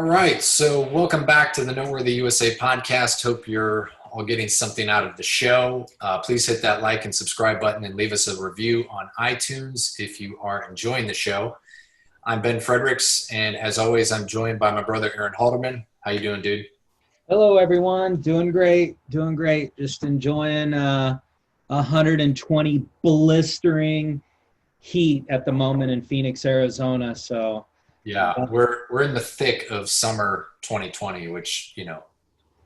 All right, so welcome back to the NoteWorthy USA podcast. Hope you're all getting something out of the show. Please hit that like and subscribe button and leave us a review on iTunes if you are enjoying the show. I'm Ben Fredricks, and as always, I'm joined by my brother Aaron Halderman. How you doing, dude? Hello, everyone. Doing great. Doing great. Just enjoying 120 blistering heat at the moment in Phoenix, Arizona. So, Yeah, we're in the thick of summer 2020, which,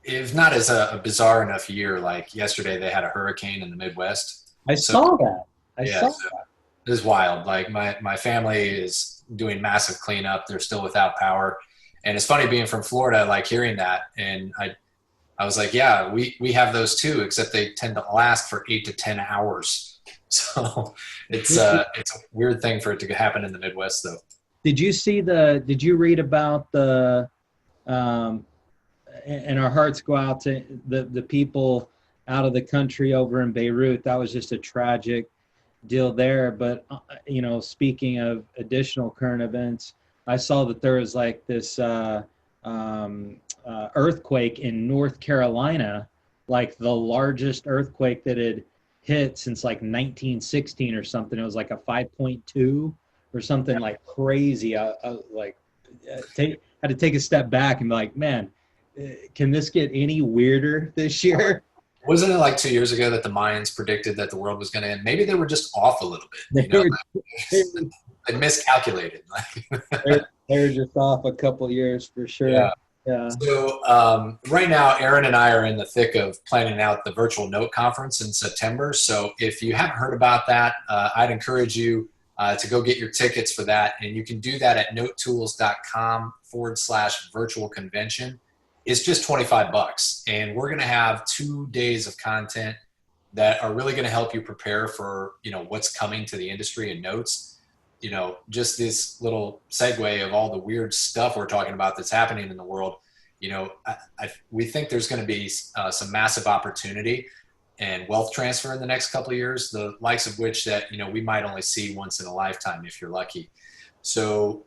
if not as a bizarre enough year. Like yesterday, they had a hurricane in the Midwest. I saw that. I Yeah, saw so that. it is wild. Like my family is doing massive cleanup. They're still without power. And it's funny being from Florida, like hearing that. And I was like, yeah, we have those too, except they tend to last for 8 to 10 hours. So it's a weird thing for it to happen in the Midwest though. Did you read about um, and our hearts go out to the people out of the country over in Beirut. That was just a tragic deal there. But, speaking of additional current events, I saw that there was like this earthquake in North Carolina, like the largest earthquake that had hit since like 1916 or something. It was like a 5.2 or something like crazy. Had to take a step back and be like, man, can this get any weirder this year? Wasn't it like 2 years ago that the Mayans predicted that the world was going to end? Maybe they were just off a little bit. They miscalculated. They're just off a couple years for sure. Yeah. Yeah. So right now, Aaron and I are in the thick of planning out the virtual Note conference in September. So if you haven't heard about that, I'd encourage you to go get your tickets for that. And you can do that at notetools.com/virtual convention. It's just $25. And we're going to have 2 days of content that are really going to help you prepare for, what's coming to the industry and notes. Just this little segue of all the weird stuff we're talking about that's happening in the world. We think there's going to be some massive opportunity and wealth transfer in the next couple of years, the likes of which that, we might only see once in a lifetime if you're lucky. So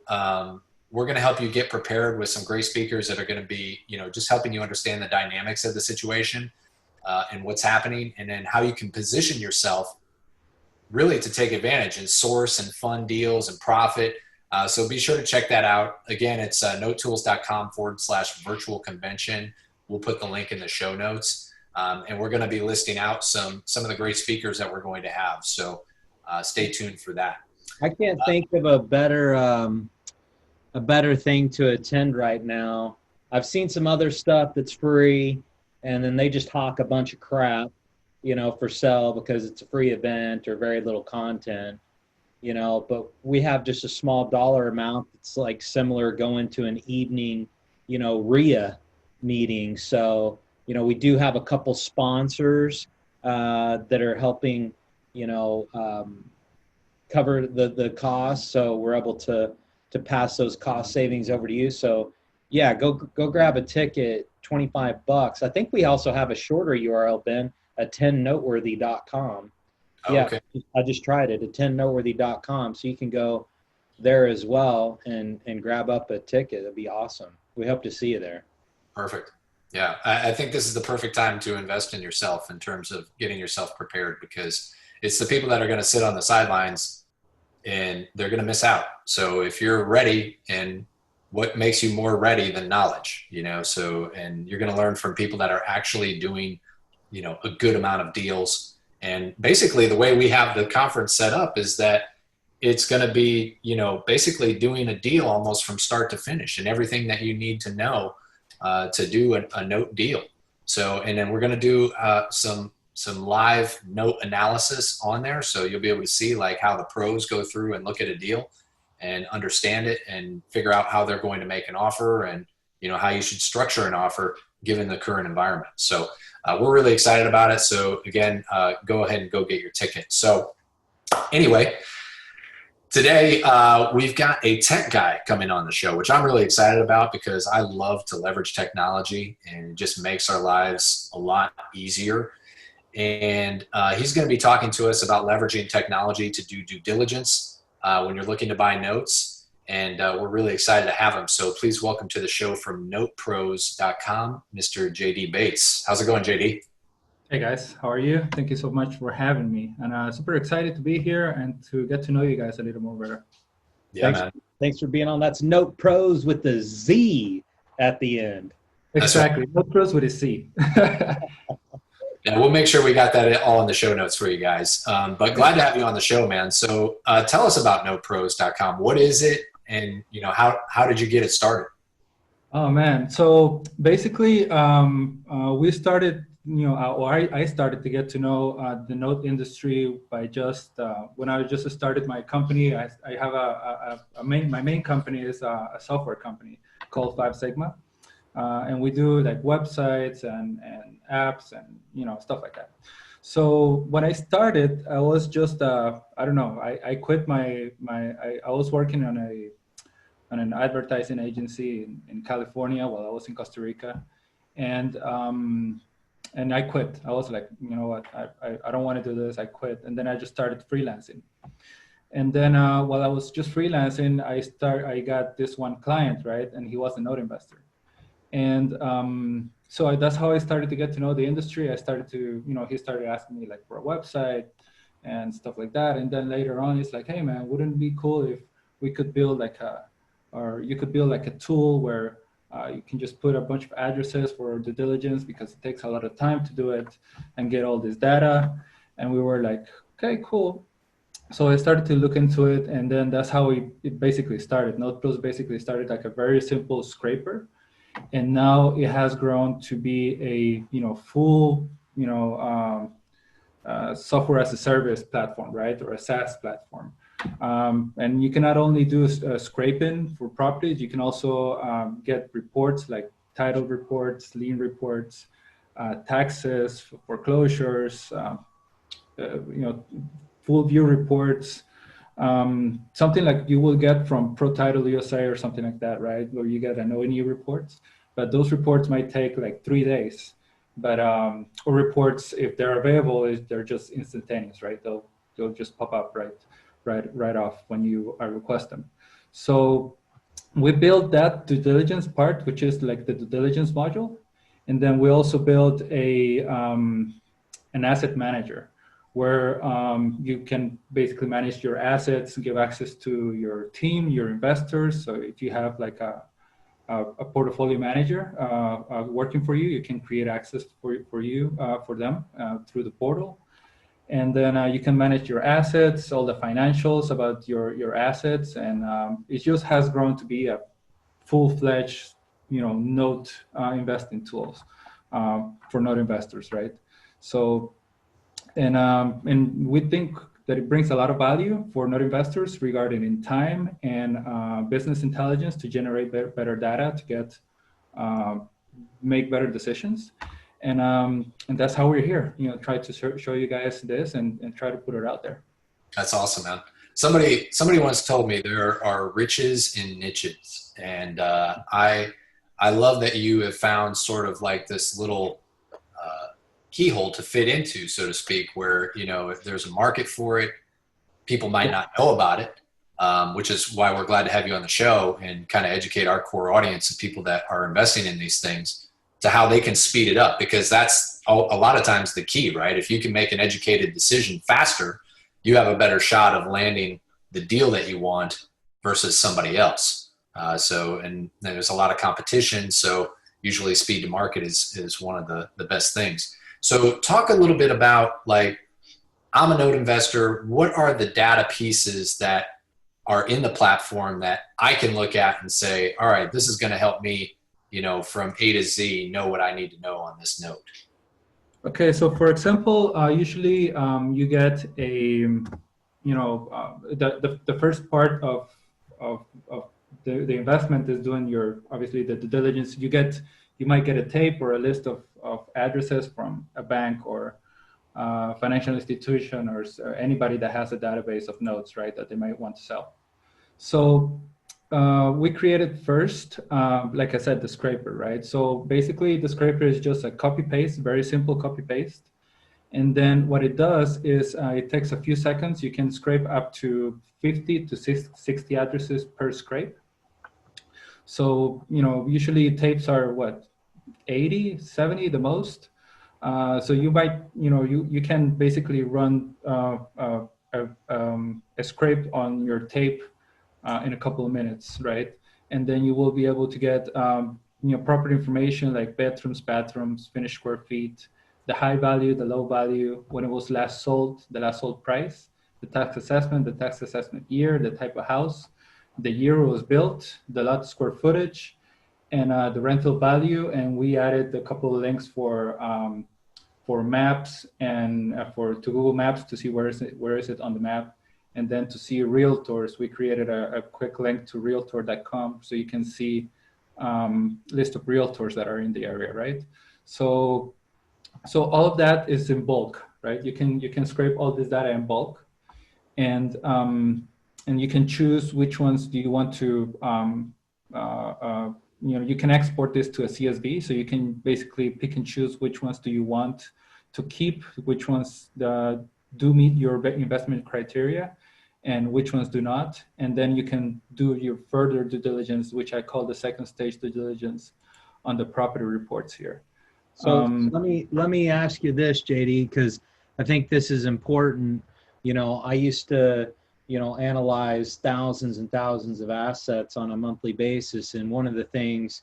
we're going to help you get prepared with some great speakers that are going to be, just helping you understand the dynamics of the situation and what's happening, and then how you can position yourself really to take advantage and source and fund deals and profit. So be sure to check that out. Again, it's notetools.com/virtual convention. We'll put the link in the show notes. And we're going to be listing out some of the great speakers that we're going to have. So stay tuned for that. I can't think of a better thing to attend right now. I've seen some other stuff that's free, and then they just hawk a bunch of crap, for sale because it's a free event or very little content, but we have just a small dollar amount that's like similar going to an evening, RIA meeting. So, we do have a couple sponsors that are helping, cover the costs. So we're able to pass those cost savings over to you. So yeah, go grab a ticket, $25. I think we also have a shorter URL, Ben, attendnoteworthy.com. Oh, Yeah, okay. I just tried it, attendnoteworthy.com. So you can go there as well and grab up a ticket. It'd be awesome. We hope to see you there. Perfect. Yeah. I think this is the perfect time to invest in yourself in terms of getting yourself prepared, because it's the people that are going to sit on the sidelines and they're going to miss out. So if you're ready, and what makes you more ready than knowledge, and you're going to learn from people that are actually doing, a good amount of deals. And basically the way we have the conference set up is that it's going to be, basically doing a deal almost from start to finish, and everything that you need to know to do a note deal. So, and then we're going to do some live note analysis on there. So you'll be able to see like how the pros go through and look at a deal and understand it and figure out how they're going to make an offer, and, how you should structure an offer given the current environment. So we're really excited about it. So again, go ahead and go get your ticket. So anyway, today we've got a tech guy coming on the show, which I'm really excited about because I love to leverage technology, and it just makes our lives a lot easier. And he's going to be talking to us about leveraging technology to do due diligence when you're looking to buy notes. and we're really excited to have him. So please welcome to the show from NotePros.com, Mr. JD Bates. How's it going, JD? Hey guys, how are you? Thank you so much for having me. And super excited to be here and to get to know you guys a little more better. Yeah, thanks, man. Thanks for being on. That's Note Pros with the Z at the end. Exactly. Note Pros with a C. Yeah, we'll make sure we got that all in the show notes for you guys. But glad to have you on the show, man. So tell us about NotePros.com. What is it? And, how did you get it started? Oh man. So basically, we started, or I started to get to know the note industry by just, when I just started my company. I have my main company is a software company called Five Sigma. And we do like websites and apps and stuff like that. So when I started, I was just I quit I was working on an advertising agency in California while I was in Costa Rica, and I quit. I was like, you know what, I don't want to do this. I quit, and then I just started freelancing. And then while I was just freelancing, I got this one client, right, and he was a note investor. And so that's how I started to get to know the industry. I started to, he started asking me like for a website and stuff like that. And then later on, it's like, hey man, wouldn't it be cool if we could build you could build like a tool where you can just put a bunch of addresses for due diligence, because it takes a lot of time to do it and get all this data. And we were like, okay, cool. So I started to look into it, and then that's how it basically started. NotePros basically started like a very simple scraper. And now it has grown to be a full software as a service platform, right, or a SaaS platform. And you can not only do scraping for properties, you can also get reports like title reports, lien reports, taxes, foreclosures, full view reports. Something like you will get from Pro Title USA or something like that, right? Where you get an O&E reports, but those reports might take like 3 days. But or reports, if they're available, they're just instantaneous, right? They'll just pop up right off when you request them. So we built that due diligence part, which is like the due diligence module, and then we also built an asset manager, where you can basically manage your assets, give access to your team, your investors. So if you have like a portfolio manager working for you, you can create access for them through the portal. And then you can manage your assets, all the financials about your assets. And it just has grown to be a full-fledged, note investing tools for note investors, right? So, and we think that it brings a lot of value for note investors regarding in time and business intelligence to generate better data to get make better decisions. And that's how we're here, try to show you guys this and try to put it out there. That's awesome, man. Somebody once told me there are riches in niches, and I love that you have found sort of like this little keyhole to fit into, so to speak, where if there's a market for it, people might not know about it, which is why we're glad to have you on the show and kind of educate our core audience of people that are investing in these things to how they can speed it up, because that's a lot of times the key, right? If you can make an educated decision faster, you have a better shot of landing the deal that you want versus somebody else. And there's a lot of competition, so usually speed to market is one of the best things. So talk a little bit about, like, I'm a note investor. What are the data pieces that are in the platform that I can look at and say, all right, this is going to help me, from A to Z, know what I need to know on this note? Okay, so for example, usually you get the first part of the investment is doing obviously the due diligence. You might get a tape or a list of addresses from a bank or financial institution or anybody that has a database of notes, right, that they might want to sell. So we created first, like I said, the scraper, right? So basically the scraper is just a copy paste, very simple copy paste. And then what it does is it takes a few seconds. You can scrape up to 50 to 60 addresses per scrape. So, usually tapes are what, 80, 70 the most. So you might, you can basically run a scrape on your tape in a couple of minutes, right? And then you will be able to get, property information like bathrooms, finished square feet, the high value, the low value, when it was last sold, the last sold price, the tax assessment year, the type of house, the year it was built, the lot square footage, and the rental value. And we added a couple of links for maps and to Google Maps to see where is it on the map. And then to see realtors, we created a quick link to realtor.com so you can see list of realtors that are in the area, right? So all of that is in bulk, right? You can scrape all this data in bulk, and you can choose which ones do you want to. You can export this to a CSV, so you can basically pick and choose which ones do you want to keep, which ones do meet your investment criteria, and which ones do not. And then you can do your further due diligence, which I call the second stage due diligence, on the property reports here. So let me ask you this, JD, because I think this is important. I used to, analyze thousands and thousands of assets on a monthly basis. And one of the things,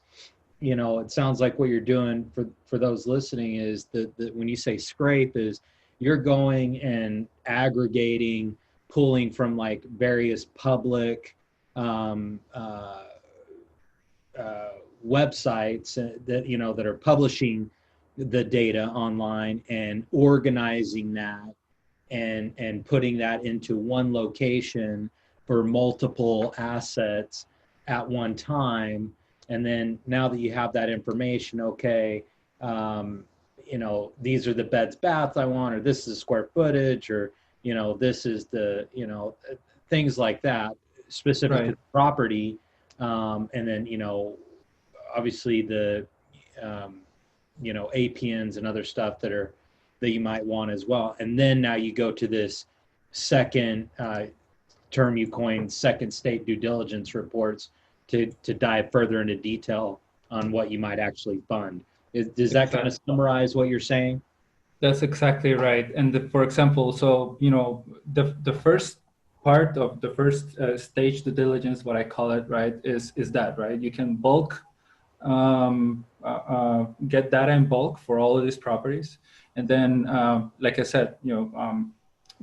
it sounds like what you're doing for those listening is that when you say scrape is you're going and aggregating, pulling from like various public websites that are publishing the data online and organizing that and putting that into one location for multiple assets at one time. And then now that you have that information, okay, these are the beds, baths I want, or this is square footage, or, this is the, things like that specific to the property. And then, obviously the, APNs and other stuff that you might want as well. And then now you go to this second term you coined, second state due diligence reports, to dive further into detail on what you might actually fund. Does that kind of summarize what you're saying? That's exactly right. And for example, so, the first part of the first stage due diligence, what I call it, right, is that, right? You can bulk, get data in bulk for all of these properties. And then, like I said,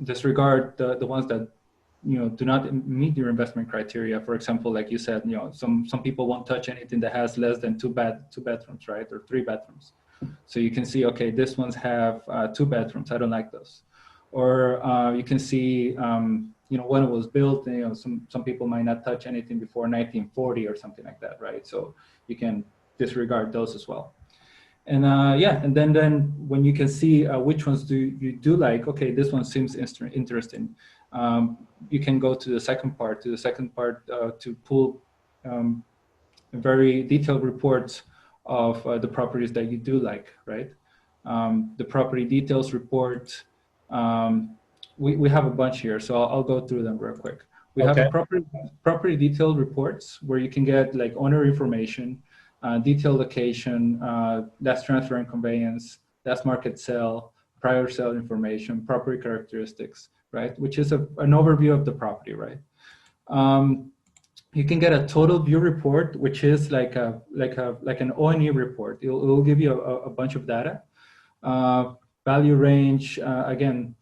disregard the ones that, do not meet your investment criteria. For example, like you said, some people won't touch anything that has less than two bedrooms, right? Or 3 bedrooms. So you can see, okay, this ones have 2 bedrooms. I don't like those. Or you can see, when it was built, some people might not touch anything before 1940 or something like that, right? So you can disregard those as well. And and then when you can see which ones you do like, okay, this one seems interesting. You can go to the second part to pull very detailed reports of the properties that you do like, right? The property details report, we have a bunch here, so I'll go through them real quick. We have a property detailed reports where you can get like owner information, detailed location, last transfer and conveyance, last market sale, prior sale information, property characteristics, right? Which is an overview of the property, right? You can get a total view report, which is like an O&E report. It will give you a bunch of data. Value range, again,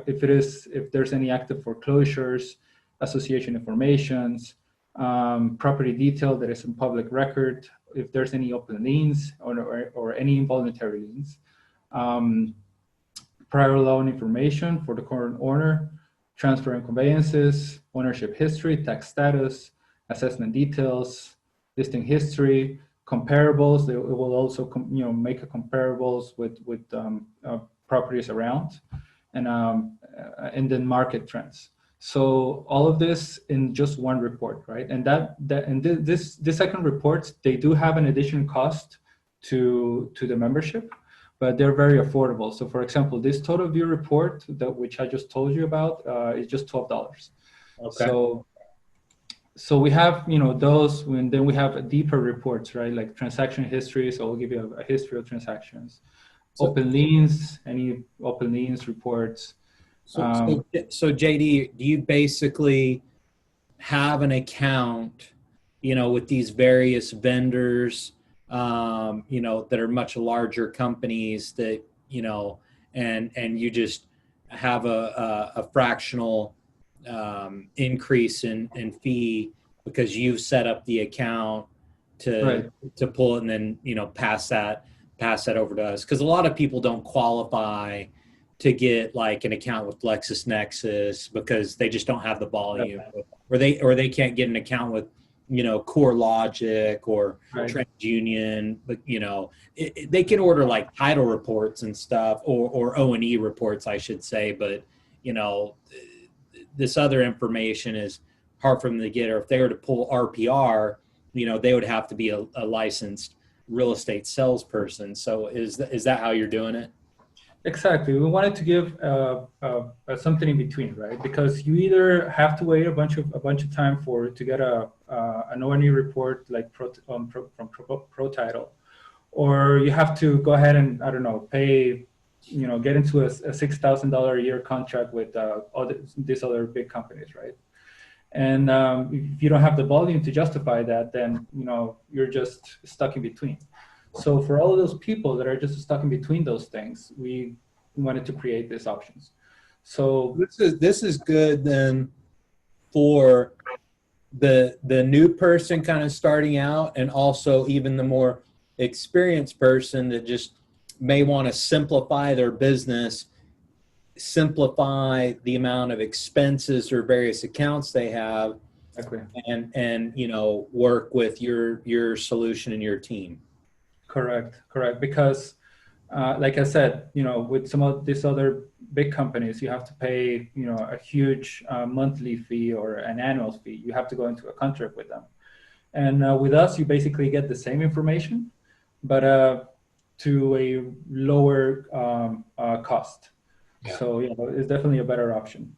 if there's any active foreclosures, association informations, property detail that is in public record, if there's any open liens or any involuntary liens, prior loan information for the current owner, transfer and conveyances, ownership history, tax status, assessment details, listing history, comparables. It will also make a comparables with properties around, and then market trends. So all of this in just one report, right? And this second report, they do have an additional cost to the membership, but they're very affordable. So for example, this total view report which I just told you about is just $12. Okay. So we have, those, and then we have deeper reports, right? Like transaction history. So I'll give you a history of transactions. Open liens, any open liens reports. So JD, do you basically have an account, with these various vendors, that are much larger companies that, and you just have a fractional increase in fee because you've set up the account to pull it and then, pass that over to us? Because a lot of people don't qualify to get like an account with LexisNexis because they just don't have the volume, or they can't get an account with, CoreLogic or TransUnion, but they can order like title reports and stuff, or O&E reports, I should say, but this other information is hard for them to get. Or if they were to pull RPR, they would have to be a licensed real estate salesperson. So is that how you're doing it? Exactly. We wanted to give something in between, right? Because you either have to wait a bunch of time to get an O&E report like from ProTitle, or you have to go ahead and pay, get into a $6,000 a year contract with these other big companies, right? And if you don't have the volume to justify that, then you're just stuck in between. So for all of those people that are just stuck in between those things, we wanted to create these options. So this is good then for the new person kind of starting out, and also even the more experienced person that just may want to simplify their business, simplify the amount of expenses or various accounts they have, and work with your solution and your team. Correct. Because, like I said, with some of these other big companies, you have to pay, a huge monthly fee or an annual fee. You have to go into a contract with them. And with us, you basically get the same information, but to a lower cost. Yeah. So, it's definitely a better option.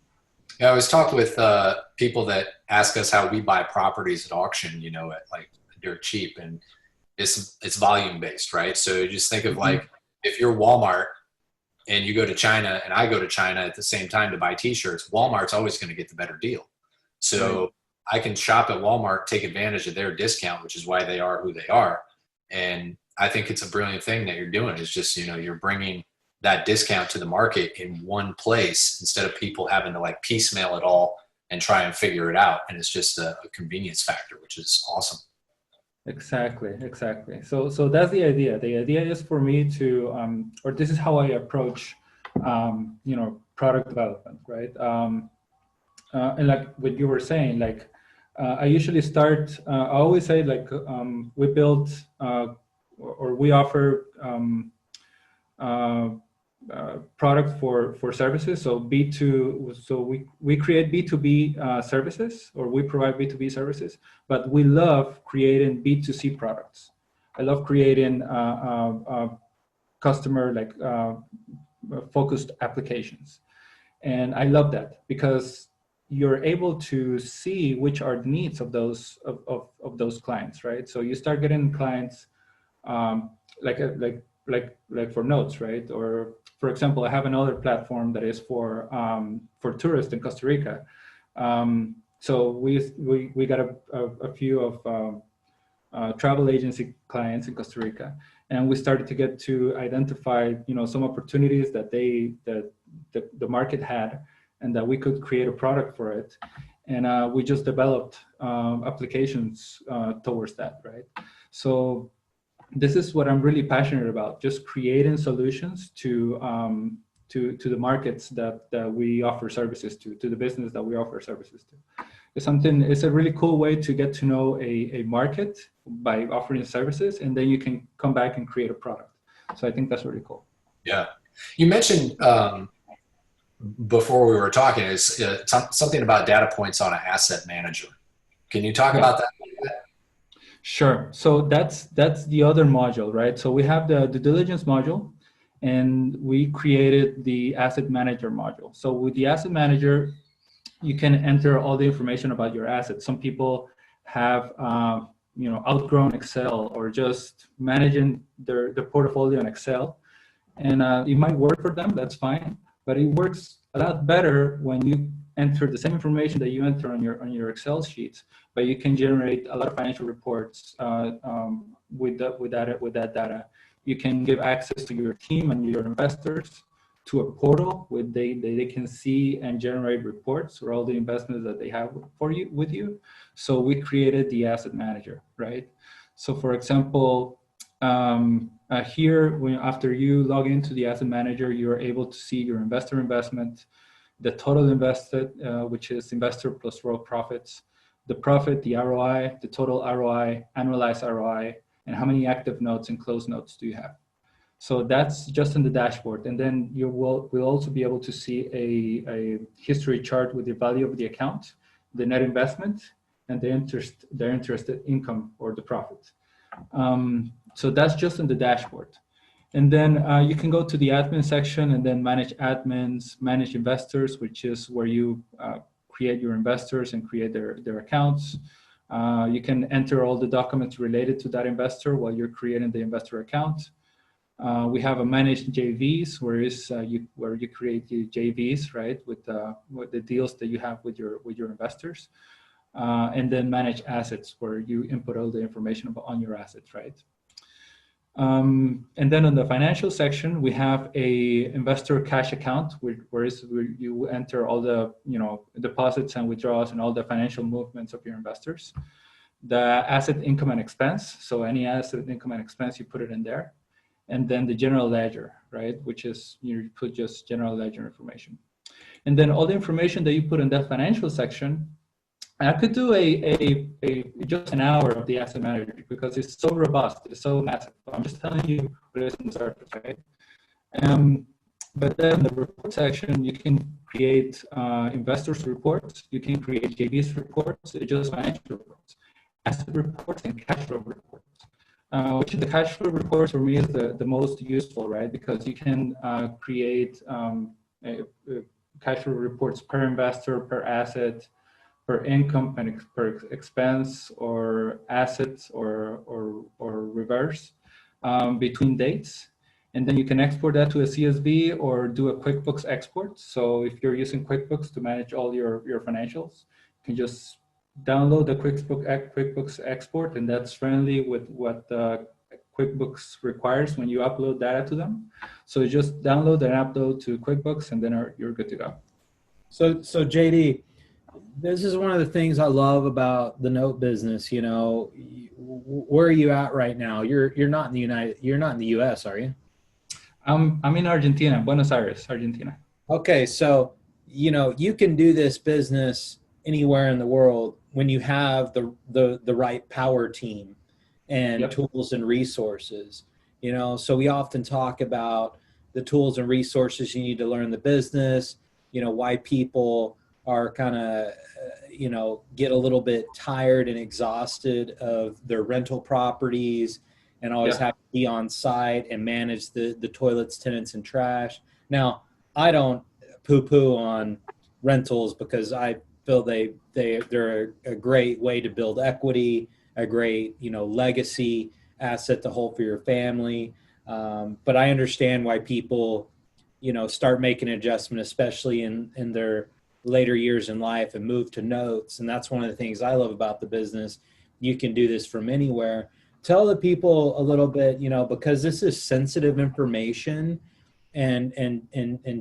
Yeah, I was talking with people that ask us how we buy properties at auction, at like dirt cheap, and it's volume based, right? So you just think of like, if you're Walmart and you go to China and I go to China at the same time to buy t-shirts, Walmart's always going to get the better deal. So I can shop at Walmart, take advantage of their discount, which is why they are who they are. And I think it's a brilliant thing that you're doing. It's just, you're bringing that discount to the market in one place instead of people having to like piecemeal it all and try and figure it out. And it's just a convenience factor, which is awesome. Exactly. So that's the idea. The idea is for me to, or this is how I approach, product development, right? And like what you were saying, like I usually start. I always say like we build or we offer product for services. So B2. So we create B2B services, or we provide B2B services. But we love creating B2C products. I love creating customer focused applications, and I love that because you're able to see which are the needs of those of those clients, right? So you start getting clients like for notes, right? Or for example, I have another platform that is for tourists in Costa Rica. So we got a few of travel agency clients in Costa Rica, and we started to get to identify some opportunities that the market had, and that we could create a product for it, and we just developed applications towards that, right? So this is what I'm really passionate about, just creating solutions to the markets that we offer services to the business that we offer services to. It's a really cool way to get to know a market by offering services, and then you can come back and create a product. So I think that's really cool. Yeah. You mentioned before we were talking is something about data points on an asset manager. Can you talk about that? Sure. So that's the other module, right? So we have the due diligence module, and we created the asset manager module. So with the asset manager, you can enter all the information about your assets. Some people have outgrown Excel or just managing their portfolio in Excel, and it might work for them. That's fine, but it works a lot better when you enter the same information that you enter on your Excel sheets, but you can generate a lot of financial reports with that data. You can give access to your team and your investors to a portal where they can see and generate reports for all the investments that they have with you. So we created the asset manager, right? So for example, here, after you log into the asset manager, you're able to see your investor investment, the total invested, which is investor plus raw profits, the profit, the ROI, the total ROI, annualized ROI, and how many active notes and closed notes do you have. So that's just in the dashboard. And then you will also be able to see a history chart with the value of the account, the net investment, and the interested income or the profit. So that's just in the dashboard. And then you can go to the admin section and then manage admins, manage investors, which is where you create your investors and create their accounts. You can enter all the documents related to that investor while you're creating the investor account. We have a managed JVs, where you create the JVs, right, with the deals that you have with your investors, and then manage assets, where you input all the information on your assets, right. And then on the financial section, we have a investor cash account, where you enter all the deposits and withdrawals and all the financial movements of your investors. The asset income and expense, so any asset income and expense, you put it in there. And then the general ledger, right, which is you put just general ledger information. And then all the information that you put in that financial section, I could do just an hour of the asset manager because it's so robust, it's so massive. I'm just telling you what it is on the surface, right? But then the report section, you can create investors reports, you can create JVs reports, just financial reports, asset reports, and cash flow reports. Which the cash flow reports for me is the most useful, right? Because you can create cash flow reports per investor, per asset, per income, and per expense, or assets, or reverse between dates. And then you can export that to a CSV or do a QuickBooks export. So if you're using QuickBooks to manage all your financials, you can just download the QuickBooks export, and that's friendly with what QuickBooks requires when you upload data to them. So you just download and upload to QuickBooks, and then you're good to go. So JD, this is one of the things I love about the note business. Where are you at right now? You're not in the US, are you? I'm in Argentina, Buenos Aires, Argentina. Okay, so you can do this business anywhere in the world when you have the right power team and Yep. tools and resources. So we often talk about the tools and resources you need to learn the business, why people are kind of get a little bit tired and exhausted of their rental properties and always have to be on site and manage the toilets, tenants, and trash. Now, I don't poo-poo on rentals because I feel they're a great way to build equity, a great legacy asset to hold for your family. But I understand why people start making an adjustment, especially in their later years in life, and move to notes. And that's one of the things I love about the business. You can do this from anywhere. Tell the people a little bit, because this is sensitive information and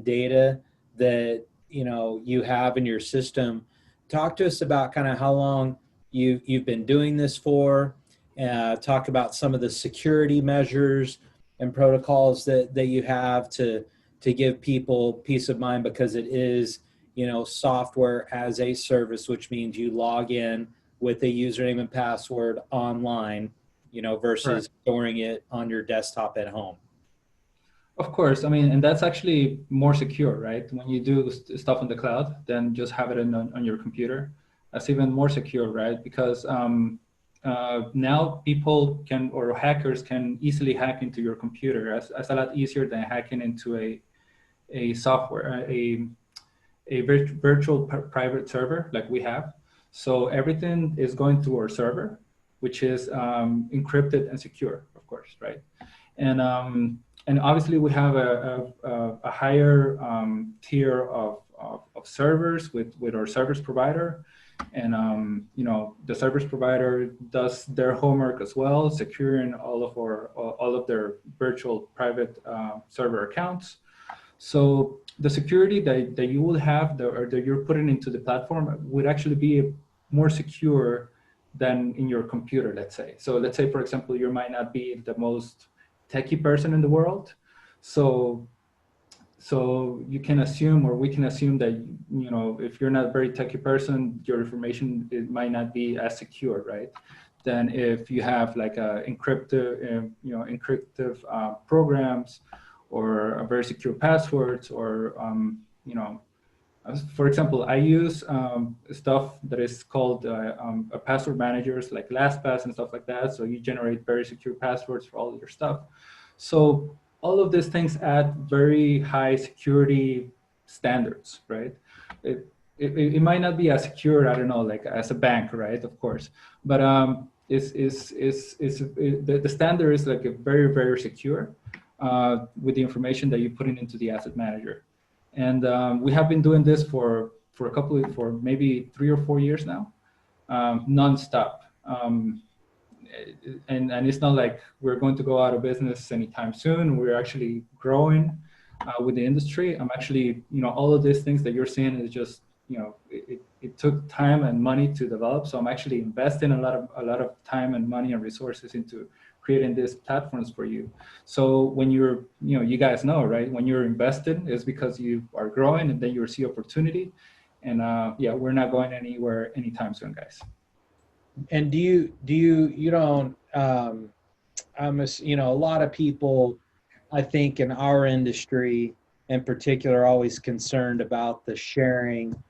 data that you have in your system. Talk to us about kind of how long you've been doing this for. Talk about some of the security measures and protocols that you have to give people peace of mind, because it is software as a service, which means you log in with a username and password online, versus storing it on your desktop at home. Of course, and that's actually more secure, right? When you do stuff on the cloud, then just have it on your computer. That's even more secure, right? Because now people can, or hackers can easily hack into your computer. That's a lot easier than hacking into a software, a virtual private server like we have. So everything is going through our server, which is encrypted and secure, of course, right? And obviously we have a higher tier of servers with our service provider. And you know, the service provider does their homework as well, securing all of their virtual private server accounts. So the security that you will have, or that you're putting into the platform, would actually be more secure than in your computer, let's say. So let's say, for example, you might not be the most techie person in the world. So you can assume, or we can assume that, you know, if you're not a very techie person, your information, it might not be as secure, right? Than if you have like a encryptive programs, or a very secure passwords, or you know, for example, I use stuff that is called password managers like LastPass and stuff like that. So you generate very secure passwords for all of your stuff. So all of these things add very high security standards, right? It might not be as secure, I don't know, like as a bank, right? Of course, but the standard is like a very, very secure with the information that you're putting into the asset manager. And we have been doing this for maybe 3 or 4 years now, nonstop. And it's not like we're going to go out of business anytime soon. We're actually growing with the industry. I'm actually, you know, all of these things that you're seeing is just, you know, it took time and money to develop. So I'm actually investing a lot of time and money and resources into creating these platforms for you. So when you're, you know, you guys know, right? When you're invested, it's because you are growing, and then you see opportunity. And yeah, we're not going anywhere anytime soon, guys. And you don't, you know, a lot of people, I think in our industry in particular, are always concerned about the sharing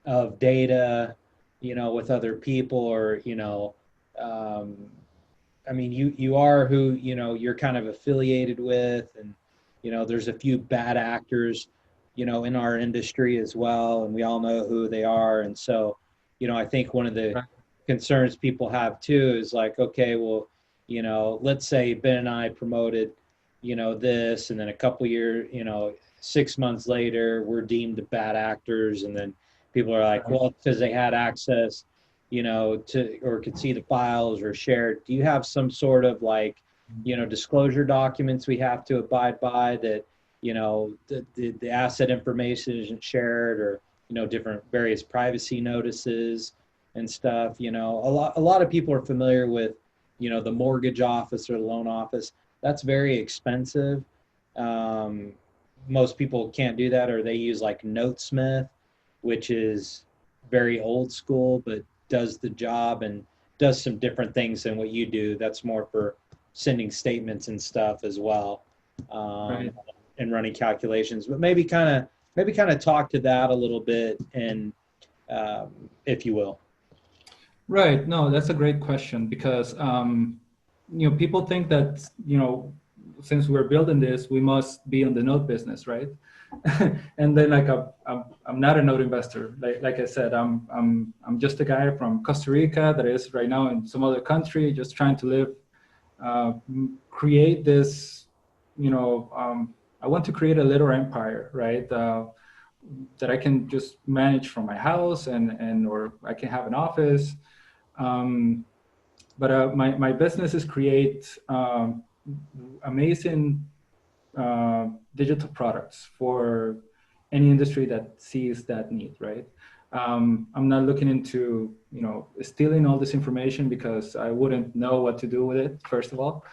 of data, you know, with other people, or, you know, I mean, you are who, you know, you're kind of affiliated with, and, you know, there's a few bad actors, you know, in our industry as well, and we all know who they are. And so, you know, I think one of the concerns people have too is like, okay, well, you know, let's say Ben and I promoted, you know, this, and then a couple years, you know, 6 months later, we're deemed bad actors, and then people are like, well, because they had access, you know, to, or could see the files or shared. Do you have some sort of like, you know, disclosure documents we have to abide by, that, you know, the asset information isn't shared, or, you know, different various privacy notices and stuff? You know, a lot of people are familiar with, you know, the mortgage office or the loan office. That's very expensive. Most people can't do that, or they use like NoteSmith, which is very old school, but does the job and does some different things than what you do. That's more for sending statements and stuff as well, Right. and running calculations. But maybe kind of talk to that a little bit, and if you will. Right. No, that's a great question, because you know, people think that, you know, since we're building this, we must be on the note business, right? And then, like, I'm not a note investor. Like I said, I'm just a guy from Costa Rica that is right now in some other country, just trying to live, create this, you know, I want to create a little empire, right? That I can just manage from my house, and or I can have an office. But my business is create amazing digital products for any industry that sees that need, right? I'm not looking into, you know, stealing all this information, because I wouldn't know what to do with it, first of all.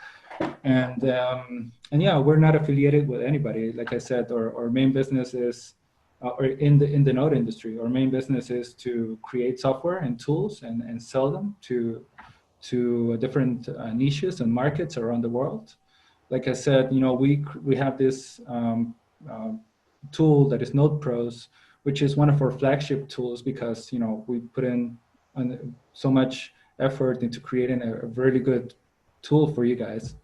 And yeah, we're not affiliated with anybody. Like I said, our main business is, or in the note industry, our main business is to create software and tools, and sell them to different niches and markets around the world. Like I said, you know, we have this tool that is Note Pros, which is one of our flagship tools, because, you know, we put in so much effort into creating a really good tool for you guys.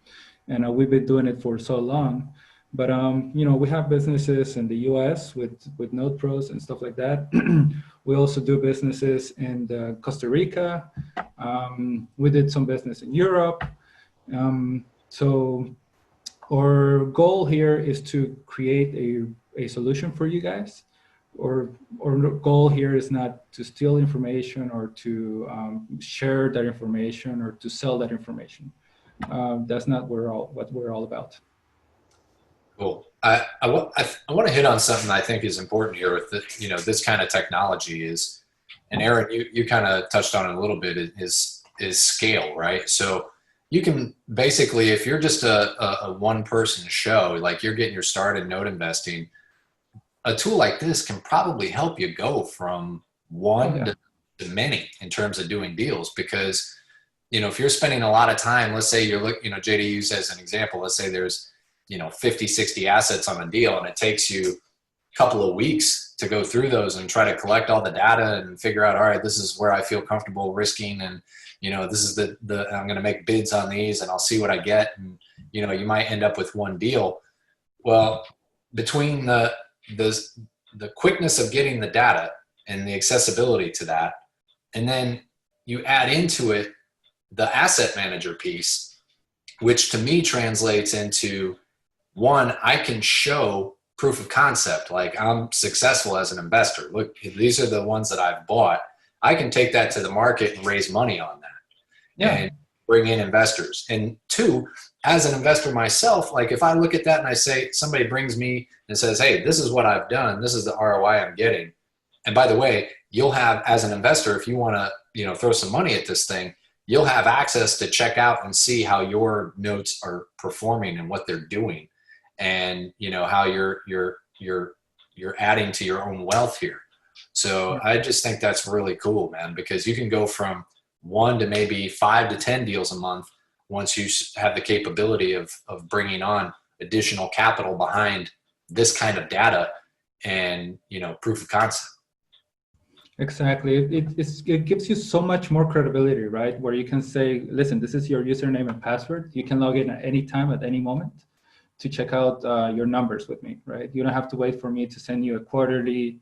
And we've been doing it for so long. But we have businesses in the U.S. with Note Pros and stuff like that. We also do businesses in Costa Rica. We did some business in Europe. So our goal here is to create a solution for you guys. Our goal here is not to steal information or to share that information or to sell that information. That's not what we're all about. Cool. I want to hit on something I think is important here with this kind of technology is, and Aaron, you kind of touched on it a little bit, is scale, right? So you can basically, if you're just a one-person show, like you're getting your start in note investing, a tool like this can probably help you go from one to many in terms of doing deals. Because if you're spending a lot of time, let's say JD used as an example, let's say there's 50, 60 assets on a deal, and it takes you a couple of weeks to go through those and try to collect all the data and figure out, all right, this is where I feel comfortable risking, and this is the I'm going to make bids on these and I'll see what I get, and you might end up with one deal. Well, between the quickness of getting the data and the accessibility to that, and then you add into it the asset manager piece, which to me translates into, one, I can show proof of concept. Like, I'm successful as an investor. Look, these are the ones that I've bought. I can take that to the market and raise money on that and bring in investors. And two, as an investor myself, like if I look at that and I say, somebody brings me and says, hey, this is what I've done, this is the ROI I'm getting. And by the way, you'll have, as an investor, if you want to, throw some money at this thing, you'll have access to check out and see how your notes are performing and what they're doing, and how you're adding to your own wealth here. So I just think that's really cool, man, because you can go from 1 to maybe 5 to 10 deals a month once you have the capability of bringing on additional capital behind this kind of data and proof of concept. Exactly. It gives you so much more credibility, right? Where you can say, listen, this is your username and password. You can log in at any time, at any moment, to check out your numbers with me, right? You don't have to wait for me to send you a quarterly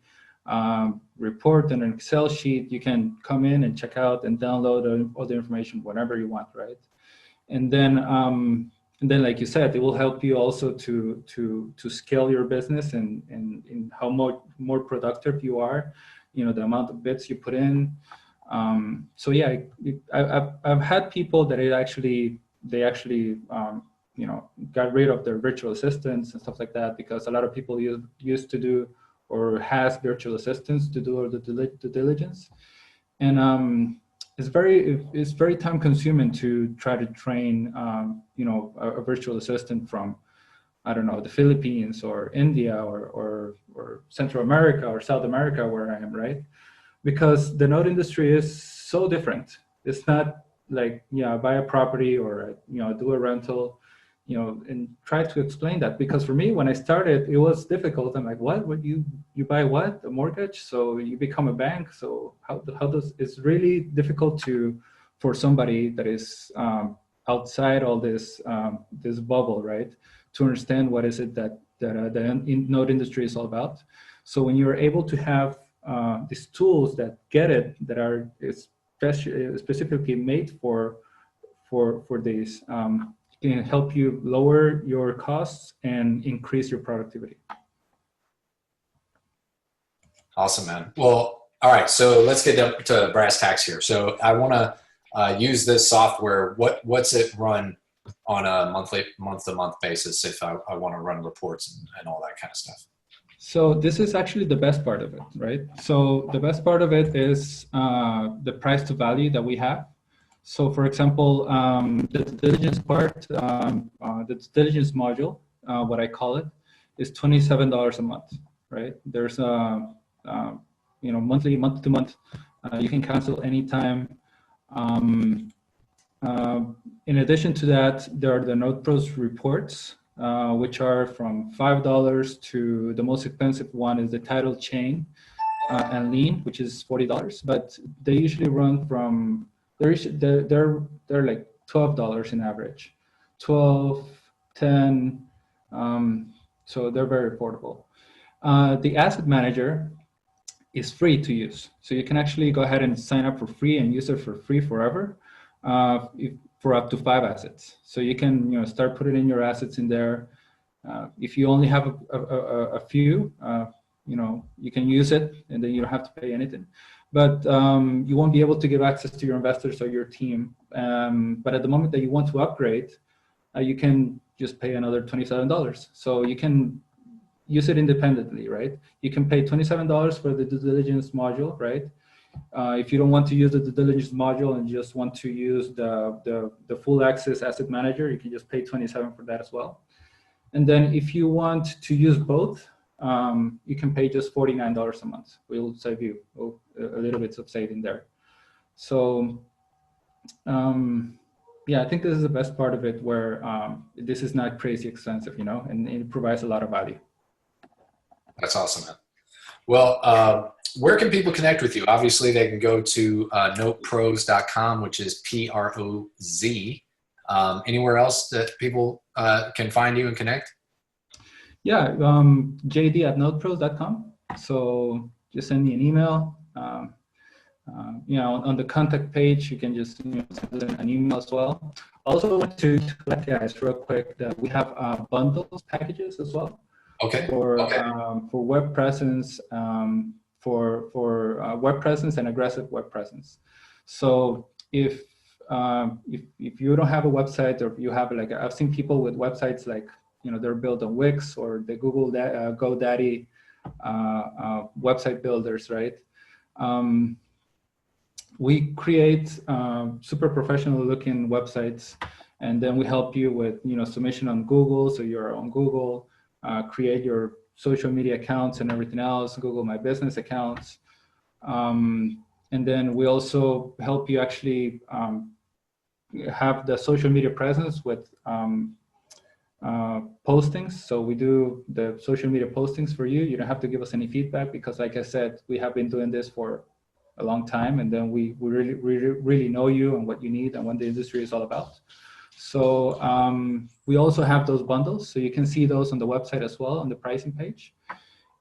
report and an Excel sheet. You can come in and check out and download all the information whenever you want, right? And then, like you said, it will help you also to scale your business and how more productive you are. The amount of bits you put in. So yeah, I've had people that they actually got rid of their virtual assistants and stuff like that, because a lot of people used to do or has virtual assistants to do all the due diligence, and it's very time consuming to try to train a virtual assistant from, I don't know, the Philippines or India or Central America or South America, where I am, right? Because the note industry is so different. It's not like, buy a property or, do a rental, and try to explain that. Because for me, when I started, it was difficult. I'm like, what? Would you buy what? A mortgage? So you become a bank? So how does, it's really difficult for somebody that is outside all this bubble, right? To understand what is it that the note industry is all about. So when you're able to have these tools that get it, that are specifically made for these, can help you lower your costs and increase your productivity. Awesome, man. Well, all right. So let's get up to brass tacks here. So I want to use this software. What's it run on a month-to-month basis if I want to run reports and all that kind of stuff? So this is actually the best part of it, right? So the best part of it is the price to value that we have. So for example, the diligence part, the diligence module, what I call it, is $27 a month, right? There's monthly, month to month. You can cancel anytime. In addition to that, there are the Note Pros reports, which are from $5 to the most expensive one is the title chain and lien, which is $40. But they usually run from they're like $12 in average, 12, 10. So they're very affordable. The asset manager is free to use. So you can actually go ahead and sign up for free and use it for free forever, for up to 5 assets. So you can, start putting in your assets in there. If you only have a few, you can use it and then you don't have to pay anything. But you won't be able to give access to your investors or your team. But at the moment that you want to upgrade, you can just pay another $27. So you can use it independently, right? You can pay $27 for the due diligence module, right? If you don't want to use the due diligence module and just want to use the full access asset manager, you can just pay $27 for that as well. And then if you want to use both, you can pay just $49 a month. We'll save you a little bit of saving there. So yeah, I think this is the best part of it, where this is not crazy expensive, and it provides a lot of value. That's awesome, man. Well, where can people connect with you? Obviously, they can go to notepros.com, which is PROZ. Anywhere else that people can find you and connect? Yeah, jd@notepros.com. So just send me an email. On the contact page, you can just send an email as well. Also, want to let guys real quick that we have bundles packages as well. Okay. For web presence, for web presence and aggressive web presence. So if you don't have a website, or if you have I've seen people with websites they're built on Wix or the Google GoDaddy website builders, right? We create super professional looking websites, and then we help you with submission on Google, so you're on Google. Create your social media accounts and everything else, Google My Business accounts. And then we also help you actually have the social media presence with postings. So we do the social media postings for you. You don't have to give us any feedback, because like I said, we have been doing this for a long time, and then we really know you and what you need and what the industry is all about. So we also have those bundles, so you can see those on the website as well, on the pricing page.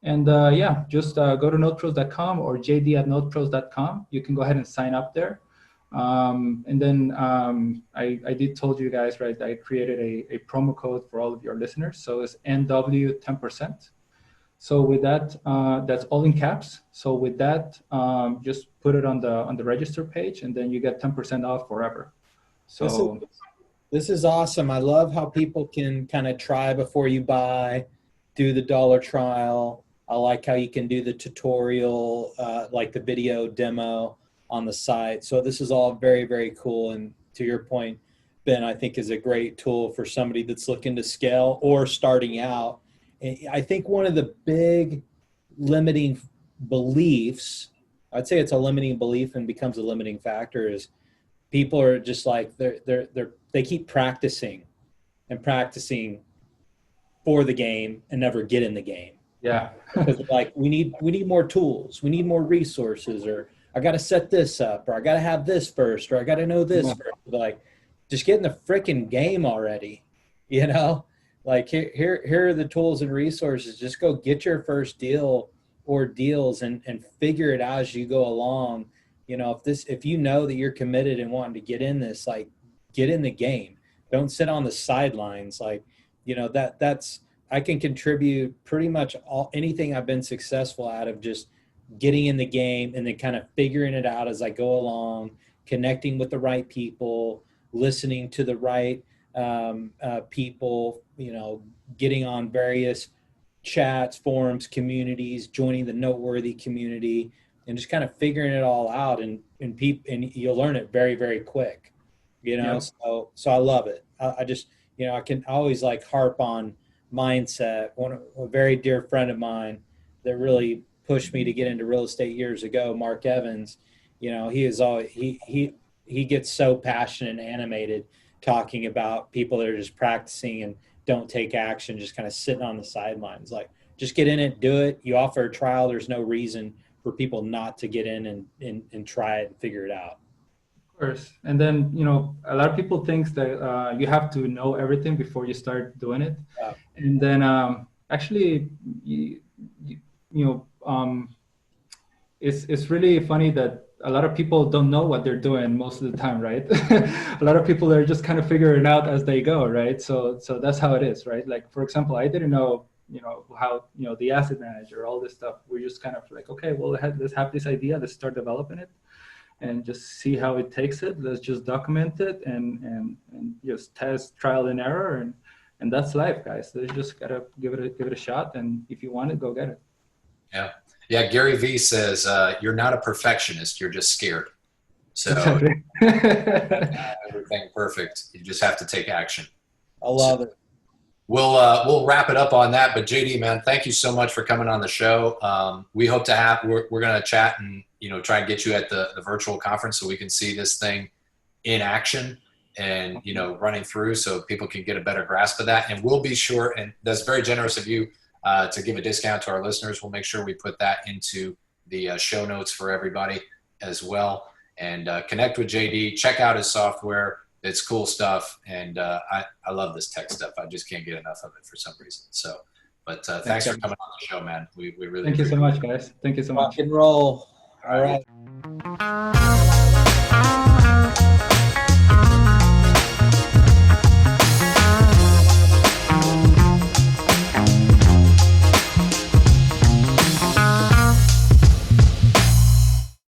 And yeah, just go to notepros.com or jd@notepros.com. You can go ahead and sign up there. And then I did told you guys, right, I created a promo code for all of your listeners. So it's NW10%. So with that, that's all in caps. So with that, just put it on the register page, and then you get 10% off forever. So this is awesome. I love how people can kind of try before you buy, do the dollar trial. I like how you can do the tutorial, like the video demo on the site. So this is all very, very cool. And to your point, Ben, I think is a great tool for somebody that's looking to scale or starting out. I think one of the big limiting beliefs, I'd say it's a limiting belief and becomes a limiting factor, is people are just like, they keep practicing and practicing for the game and never get in the game. Yeah. Because like we need more tools, we need more resources, or I got to set this up, or I got to have this first, or I got to know this first. But like, just get in the freaking game already, Like here are the tools and resources. Just go get your first deal or deals and figure it out as you go along. If you know that you're committed and wanting to get in this, like, get in the game. Don't sit on the sidelines. Like, that's I can contribute pretty much anything I've been successful out of just getting in the game and then kind of figuring it out as I go along, connecting with the right people, listening to the right people, getting on various chats, forums, communities, joining the Noteworthy community, and just kind of figuring it all out. And you'll learn it very, very quick, Yeah. So I love it. I just, I can always harp on mindset. A very dear friend of mine that really pushed me to get into real estate years ago, Mark Evans, he is always, he gets so passionate and animated talking about people that are just practicing and don't take action, just kind of sitting on the sidelines. Like, just get in it, do it. You offer a trial. There's no reason for people not to get in and try it and figure it out. course. And then, a lot of people think that you have to know everything before you start doing it. Yeah. And then actually, you, you, you know, it's really funny that a lot of people don't know what they're doing most of the time, right? A lot of people are just kind of figuring it out as they go, right? So that's how it is, right? Like, for example, I didn't know, how, the asset manager, all this stuff. We're just kind of like, okay, well, let's have this idea, let's start developing it, and just see how it takes it. Let's just document it and just test, trial and error, and that's life, guys. So you just gotta give it a shot, and if you want it, go get it. Yeah. Gary V says you're not a perfectionist, you're just scared. So Exactly. everything perfect. You just have to take action. I love it. We'll wrap it up on that. But JD, man, thank you so much for coming on the show. We hope to we're going to chat and try and get you at the virtual conference so we can see this thing in action and running through, so people can get a better grasp of that. And we'll be sure, and that's very generous of you to give a discount to our listeners. We'll make sure we put that into the show notes for everybody as well. And connect with JD. Check out his software. It's cool stuff, and I love this tech stuff. I just can't get enough of it for some reason. So, but thanks for coming on the show, man. We really Thank you so much, guys. Thank you so much. Rock and roll. All right.